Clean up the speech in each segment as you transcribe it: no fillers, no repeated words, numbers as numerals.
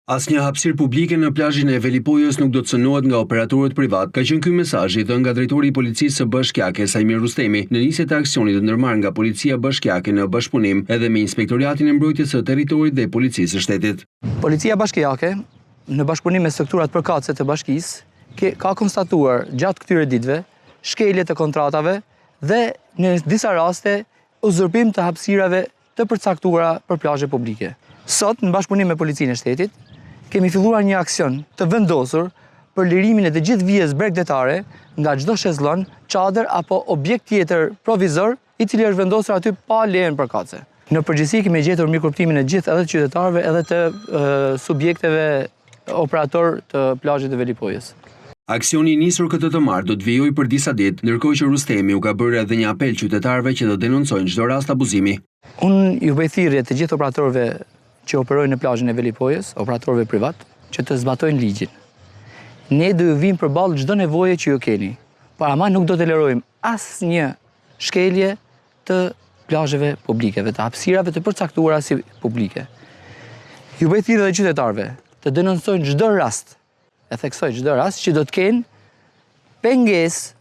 Asnjë hapësirë publike në plazhin e Velipojës nuk do të cënohet nga operatorët privat, ka qenë ky mesazh i dhënë nga drejtori i policisë së Bashkiake Sajmir Rustemi në nisje të aksionit të ndërmarrë nga Policia Bashkiake në bashkëpunim edhe me Inspektoriatin e Mbrojtjes së Territorit dhe Policisë së Shtetit. Policia Bashkiake, në bashkëpunim me strukturat përkatëse të bashkisë, ka konstatuar gjatë këtyre ditëve shkelje të kontratave dhe në disa raste uzurpim të hapësirave të përcaktuara për plazhe publike. Sot, në bashkëpunim me Policinë e Shtetit, kemi filluar një aksion të vendosur për lirimin e të gjithë vijës bregdetare nga çdo shezllon, çadër apo objekt tjetër provizor i cili është vendosur aty pa lejen përkatëse. Në përgjithësi kemi gjetur mirëkuptimin e gjithë edhe të qytetarëve edhe të subjekteve operator të plazhit të Velipojës. Aksioni i nisur këtë të martë do të vijojë për disa ditë, ndërkohë që Rustemi u ka bërë edhe një apel qytetarëve që të denoncojnë çdo rast abuzimi. Unë ju bëj thirrje të gjithë operatorëve që operojnë në plazhin e Velipojës, operatorëve privat, që të zbatojnë ligjin. Ne do ju vim përballë çdo nevoje që ju keni. Para nuk do të tolerojmë asnjë shkelje të plazheve publike, të hapësirave të përcaktuara si publike. Ju bëj thirrje edhe qytetarëve të denoncojnë çdo rast, e theksoj çdo rast që do të kenë pengesë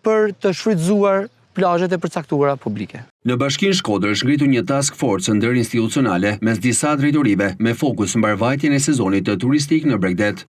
për të shfrytzuar plazhet e përcaktuara publike. Në Bashkinë Shkodër është ngritur një task force ndërinstitucionale mes disa drejtorive me fokus mbarvajtjen e sezonit të turistik në Bregdet.